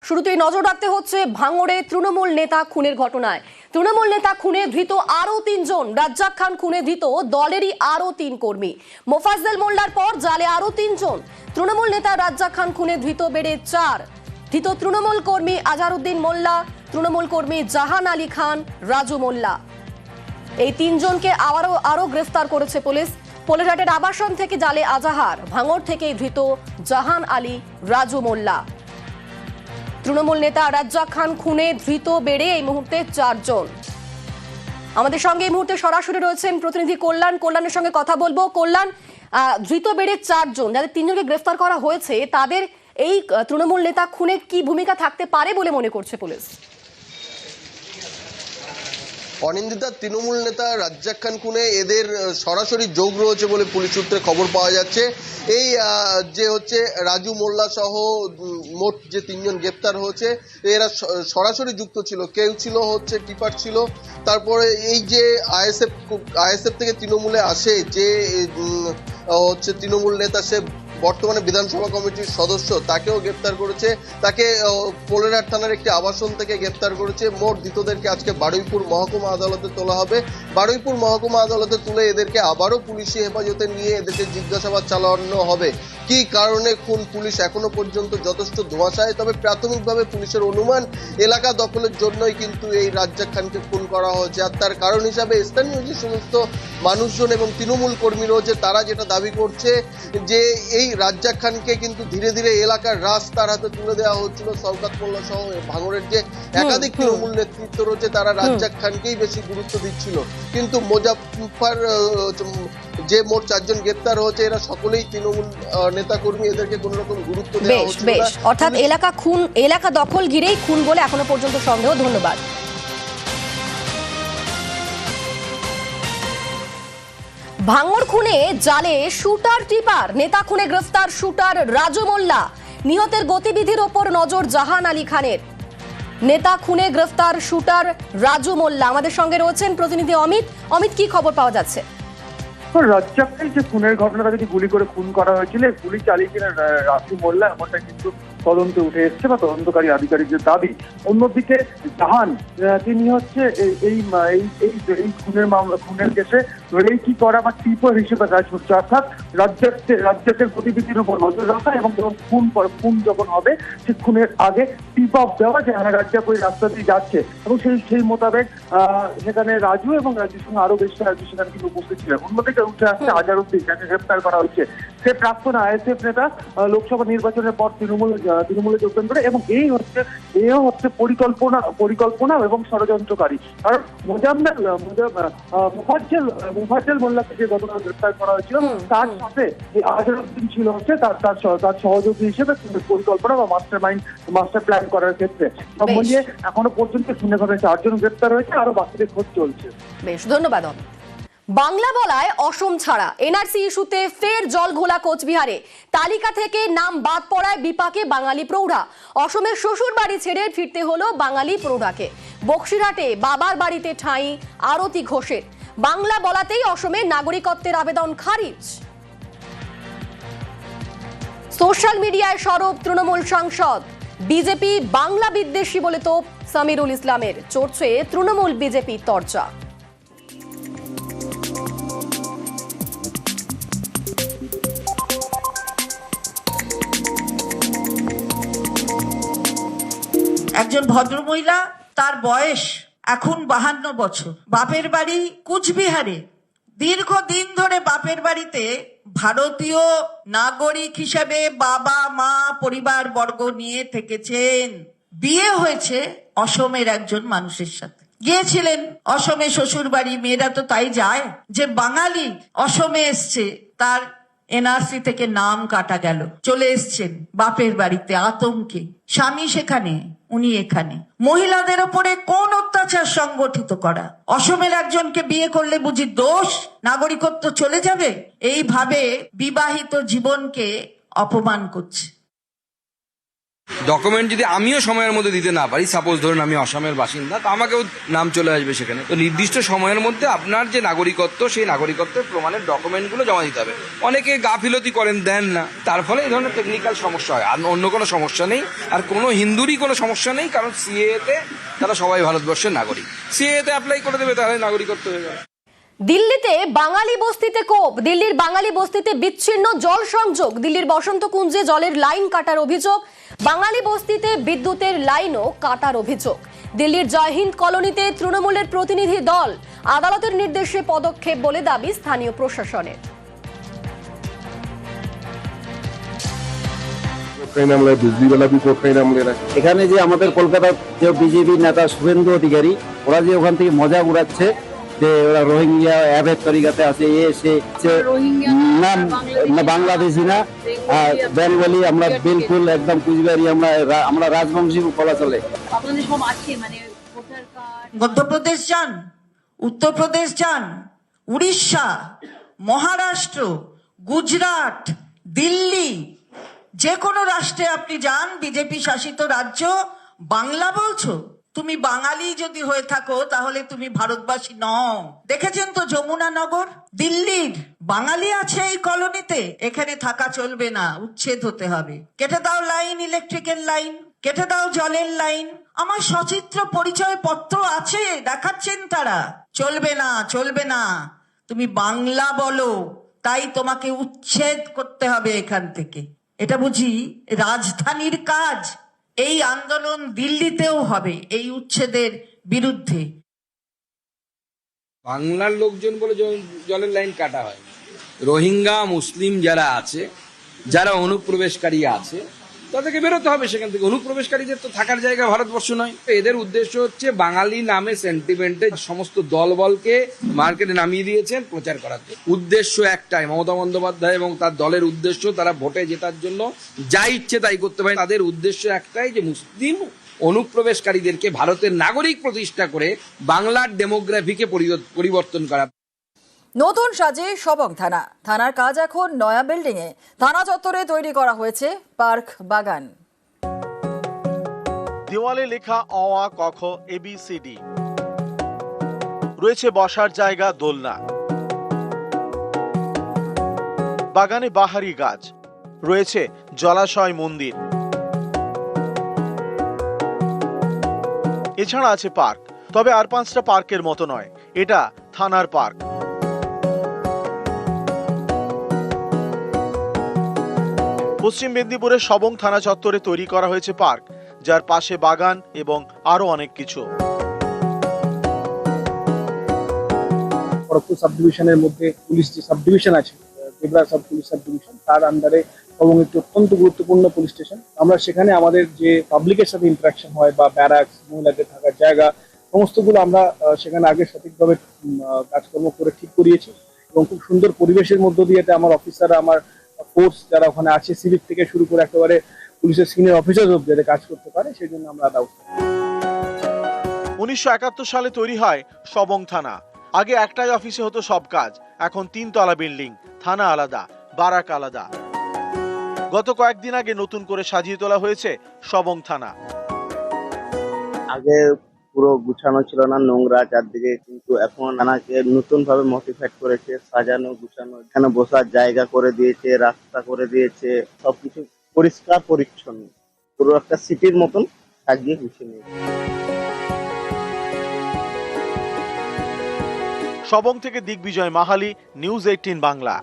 শুরুতেই নজর রাখতে হচ্ছে ভাঙড়ে তৃণমূল নেতা খুনের ঘটনায়। তৃণমূল নেতা খুনে ধৃত আরো ৩ জন। রাজ্জাক খান খুনে ধৃত দলেরই আরো ৩ কর্মী। মোফাজ্জল মোল্লার পর জালে আরো ৩ জন। তৃণমূল নেতা রাজ্জাক খান খুনে ধৃত বেড়ে ৪। ধৃত তৃণমূল কর্মী আজহারউদ্দিন মোল্লা, তৃণমূল কর্মী জাহান আলী খান, রাজু মোল্লা। এই ৩ জনকে আরো গ্রেফতার করেছে পুলিশ। পোলেরহাটের আবাসন থেকে জালে আজাহার, ভাঙড় থেকে ধৃত জাহান আলী, রাজু মোল্লা। তৃণমূল নেতা রাজ্জাক খান খুনে ধৃত বেড়ে এই মুহূর্তে ৪ জন। আমাদের সঙ্গে এই মুহূর্তে সরাসরি রয়েছেন প্রতিনিধি কল্যাণ। কল্যাণের সঙ্গে কথা বলবো। কল্যাণ, ধৃত বেড়ে ৪ জন, যাদের ৩ জনকে গ্রেফতার করা হয়েছে, তাদের এই তৃণমূল নেতা খুনে কি ভূমিকা থাকতে পারে বলে মনে করছে পুলিশ? অনিন্দিতা, তৃণমূল নেতা রাজ্জাক খান খুনে এদের সরাসরি যোগ রয়েছে বলে পুলিশ সূত্রে খবর পাওয়া যাচ্ছে। এই যে হচ্ছে রাজু মোল্লা সহ মোট যে ৩ জন গ্রেপ্তার হয়েছে, এরা সরাসরি যুক্ত ছিল। কেউ ছিল হচ্ছে টিপার ছিল, তারপরে এই যে আইএসএফ থেকে তৃণমূলে আসে যে হচ্ছে তৃণমূল নেতা, সে বর্তমানে বিধানসভা কমিটির সদস্য, তাকেও গ্রেপ্তার করেছে। তাকে পোলেরহাট থানার একটি আবাসন থেকে গ্রেপ্তার করেছে। মোট ধৃতদেরকে আজকে বারুইপুর মহকুমা আদালতে তোলা হবে। বারুইপুর মহকুমা আদালতে তুলে এদেরকে আবারও পুলিশি হেফাজতে নিয়ে এদেরকে জিজ্ঞাসাবাদ চালানো হবে। কি কারণে খুন, পুলিশ এখনো পর্যন্ত যথেষ্ট ধোঁয়াশায়। তবে প্রাথমিকভাবে পুলিশের অনুমান এলাকা দখলের জন্যই কিন্তু এই রাজ্জাক খানকে খুন করা হয়েছে। আর তার কারণ হিসাবে স্থানীয় যে সমস্ত মানুষজন এবং তৃণমূল কর্মী রয়েছে, তারা যেটা দাবি করছে যে এই রাজ্জাক খানকে কিন্তু ধীরে ধীরে এলাকার রাজ তার হাতে তুলে দেওয়া হচ্ছিল। শওকত মোল্লা সহ ভাঙড়ের যে একাধিক তৃণমূল নেতৃত্ব রয়েছে, তারা রাজ্জাক খানকেই বেশি গুরুত্ব দিচ্ছিল। কিন্তু মোজাফফর যে মোট ৪ জন গ্রেপ্তার হয়েছে, এরা সকলেই তৃণমূল নেতা কর্মী, এদেরকে কোনো রকম গুরুত্ব দেওয়া হচ্ছে না। অর্থাৎ এলাকা দখল ঘিরেই খুন বলে এখনো পর্যন্ত সন্দেহ। ধন্যবাদ। ভাঙড় খুনে জালে শুটার টিপার, নেতা খুনে গ্রেফতার শুটার রাজু মোল্লা। নিহতের গতিবিধির ওপর নজর জাহান আলী খানের। নেতা খুনে গ্রেফতার শুটার রাজু মোল্লা। আমাদের সঙ্গে রয়েছেন প্রতিনিধি অমিত। অমিত, কি খবর পাওয়া যাচ্ছে? রাজ্জাককে যে খুনের ঘটনাটা যদি গুলি করে খুন করা হয়েছিল, গুলি চালিয়েছিলেন রাজু মোল্লা, এমনটা কিন্তু তদন্তে উঠে এসছে বা তদন্তকারী আধিকারিকদের দাবি। অন্যদিকে জাহান, তিনি হচ্ছে এই খুনের কেসে রেকি করা বা টিপার হিসেবে কাজ করছে। অর্থাৎ রাজ্জাকের গতিবিধির উপর নজর রাখা এবং খুন যখন হবে সে খুনের আগে টিপ অফ দেওয়া যে হ্যাঁ রাজ্জাক ওই রাস্তা দিয়ে যাচ্ছে, এবং সেই মোতাবেক সেখানে রাজু এবং রাজুর সঙ্গে আরো বেশ কয়েকজন সেখানে কিন্তু উপস্থিত ছিলেন। অন্যদিকে উঠে আসছে আজহারউদ্দিন, যাকে গ্রেপ্তার করা হয়েছে। সে প্রাক্তন আইএসএফ নেতা, লোকসভা নির্বাচনের পর তৃণমূলে যোগদান করে, এবং এও হচ্ছে পরিকল্পনা এবং ষড়যন্ত্রকারী। কারণ মোফাজ্জল মোল্লাকে যে গতকাল গ্রেপ্তার করা হয়েছিল, তার সাথে আজহারউদ্দিন ছিল হচ্ছে তার সহযোগী হিসেবে পরিকল্পনা বা মাস্টার প্ল্যান করার ক্ষেত্রে। সব মিলিয়ে এখনো পর্যন্ত শুনে 4 জন গ্রেপ্তার হয়েছে, আরো বাকিদের খোঁজ চলছে। বেশ, ধন্যবাদ। বাংলা বলায় অসম ছাড়া, এনআরসি ইস্যুতে ফের জল ঘোলা কোচবিহারে। তালিকা থেকে নাম বাদ পড়ায় বিপাকে বাঙালি প্রৌঢ়া। অসমের শ্বশুর বাড়ি ছেড়ে ফিরতে হলো বাঙালি প্রৌঢ়াকে। বক্সিরহাটে বাবার বাড়িতে ঠাঁই আরতি ঘোষের। বাংলা বলাতেই অসমের নাগরিকত্বের আবেদন খারিজ। সোশ্যাল মিডিয়ায় সরব তৃণমূল সাংসদ। বিজেপি বাংলা বিদ্বেষী বলে তোপ সামিরুল ইসলামের। চড়ছে তৃণমূল বিজেপি তরজা। একজন ভদ্রমহিলা, তার বয়স এখন 52 বছর, বাপের বাড়ি কুচবিহারে। দীর্ঘদিন ধরে বাপের বাড়িতে ভারতীয় নাগরিক হিসেবে বাবা মা পরিবার বর্গ নিয়ে থেকেছেন। বিয়ে হয়েছে অসমের একজন মানুষের সাথে। গিয়েছিলেন অসমে শ্বশুর বাড়ি। মেয়েরা তো তাই যায়, যে বাঙালি অসমে এসছে, তার এনআরসি থেকে নাম কাটা গেল। চলে এসছেন বাপের বাড়িতে আতঙ্কে। স্বামী সেখানে, উনি এখানে। মহিলাদের ওপরে কোন অত্যাচার সংগঠিত করা? অসমের একজনকে বিয়ে করলে বুঝি দোষ, নাগরিকত্ব চলে যাবে? এইভাবে বিবাহিত জীবনকে অপমান করছে। ডকুমেন্ট যদি আমিও সময়ের মধ্যে দিতে না পারি, সাপোজ ধরুন আমি আসামের বাসিন্দা, তো আমাকেও নাম চলে আসবে সেখানে। তো নির্দিষ্ট সময়ের মধ্যে আপনার যে নাগরিকত্ব, সেই নাগরিকত্বের প্রমাণের ডকুমেন্টগুলো জমা দিতে হবে। অনেকে গাফিলতি করেন, দেন না, তার ফলে এই ধরনের টেকনিক্যাল সমস্যা হয়। আর অন্য কোনো সমস্যা নেই, আর কোনো হিন্দুরই কোনো সমস্যা নেই, কারণ সিএতে তারা সবাই ভারতবর্ষের নাগরিক। সিএতে অ্যাপ্লাই করে দেবে, তাহলে নাগরিকত্ব হয়ে যাবে। দিল্লিতে বাঙালি বস্তিতে কোপ, দিল্লির বাঙালি বস্তিতে বিচ্ছিন্ন জল সংযোগ, দিল্লির বসন্ত কুঞ্জে জলের লাইন কাটার অভিযোগ, বাঙালি বস্তিতে বিদ্যুতের লাইনও কাটার অভিযোগ। দিল্লির জয়হিন্দ কলোনিতে তৃণমূলের প্রতিনিধি দল, আদালতের নির্দেশে পদক্ষেপ বলে দাবি স্থানীয় প্রশাসনের। এখানে যে আমাদের কলকাতার যে বিজেপি নেতা শুভেন্দু অধিকারী, ওরা যে ওখান থেকে মজা উড়াচ্ছে যে ওরা রোহিঙ্গা অ্যাভেদ তরিকাতে আছে, না বাংলাদেশি না বেঙ্গলি, আমরা বিলকুল একদম কুচবিহারি, আমরা রাজবংশী বলা চলে। মধ্যপ্রদেশ যান, উত্তরপ্রদেশ যান, উড়িষ্যা, মহারাষ্ট্র, গুজরাট, দিল্লি, যে কোনো রাষ্ট্রে আপনি যান, বিজেপি শাসিত রাজ্য, বাংলা বলছো? তুমি বাঙালি যদি হয়ে থাকো তাহলে তুমি ভারতবাসী নও। দেখেছেন তো যমুনানগর, দিল্লির বাঙালি আছে এই কলোনিতে, এখানে থাকা চলবে না, উচ্ছেদ হতে হবে। কেটে দাও লাইন, ইলেকট্রিকের লাইন, কেটে দাও জলের লাইন। আমার সচিত্র পরিচয় পত্র আছে, দেখাচ্ছেন তারা। চলবে না, চলবে না, তুমি বাংলা বলো, তাই তোমাকে উচ্ছেদ করতে হবে এখান থেকে। এটা বুঝি রাজধানীর কাজ? এই আন্দোলন দিল্লিতেও হবে এই উচ্ছেদের বিরুদ্ধে। বাংলার লোকজন বলে জলের লাইন কাটা হয়। রোহিঙ্গা মুসলিম যারা আছে, যারা অনুপ্রবেশকারী আছে, তাদেরকে বেরোতে হবে সেখান থেকে। অনুপ্রবেশকারীদের তো থাকার জায়গা ভারতবর্ষ নয়। এদের উদ্দেশ্য হচ্ছে বাঙালি নামে সেন্টিমেন্টে সমস্ত দলবলকে মার্কেটে নামিয়ে দিয়েছেন প্রচার করাতে। উদ্দেশ্য একটাই, মমতা বন্দ্যোপাধ্যায় এবং তার দলের উদ্দেশ্য, তারা ভোটে জেতার জন্য যা ইচ্ছে তাই করতে পারে। তাদের উদ্দেশ্য একটাই, যে মুসলিম অনুপ্রবেশকারীদেরকে ভারতের নাগরিক প্রতিষ্ঠা করে বাংলার ডেমোগ্রাফিকে পরিবর্তন করা। নতুন সাজে সবং থানা, থানার কাজ এখন নয়া বিল্ডিং এ। থানা চত্বরে তৈরি করা হয়েছে পার্ক বাগান। দেওয়ালে লেখা অ আ ক খ ABCD, রয়েছে বসার জায়গা, দোলনা, বাগানে বাহারি গাছ, রয়েছে জলাশয়, মন্দির, এছাড়া আছে পার্ক। তবে আর 5টা পার্কের মতো নয়, এটা থানার পার্ক। পশ্চিম মেদিনীপুরের সবং থানা চত্বরে তৈরি করা হয়েছে পার্ক, যার পাশে বাগান এবং আরো অনেক কিছু। খড়গপুর সাব ডিভিশনের মধ্যে পুলিশ যে সাব ডিভিশন আছে, Debra sub police sub division, তার আন্ডারে এবং একটি অত্যন্ত গুরুত্বপূর্ণ পুলিশ স্টেশন। আমরা সেখানে আমাদের যে পাবলিকের সাথে ইন্টারাকশন হয় বা ব্যারাকস, মহিলাদের থাকার জায়গা, সমস্তগুলো আমরা সেখানে আগে সঠিকভাবে কাজকর্ম করে ঠিক করিয়েছি এবং খুব সুন্দর পরিবেশের মধ্য দিয়ে আমার অফিসাররা, আমার ফোর্স যারা ওখানে আছে, সিভিক থেকে শুরু করে একেবারে পুলিশের সিনিয়র অফিসার অব্দি যাতে কাজ করতে পারে, সেই জন্য আমরা ব্যবস্থা। 1971 সালে তৈরি হয় সবং থানা। আগে একটাই অফিসে হতো সব কাজ, এখন 3 তলা বিল্ডিং, থানা আলাদা, বারাক আলাদা। গত কয়েকদিন আগে নতুন করে সাজিয়ে তোলা হয়েছে সবং থানা। আগে পুরো গুছানো ছিল না, নোংরা চারদিকে, কিন্তু এখন থানাকে নতুন ভাবে মডিফাইড করেছে, সাজানো গুছানো, এখানে বসার জায়গা করে দিয়েছে, রাস্তা করে দিয়েছে, সবকিছু পরিষ্কার পরিচ্ছন্ন, পুরো একটা সিটির মতন সাজিয়ে গুছিয়ে নিয়েছে। সবং থেকে দিগ্বিজয় মাহালি, নিউজ 18 বাংলা।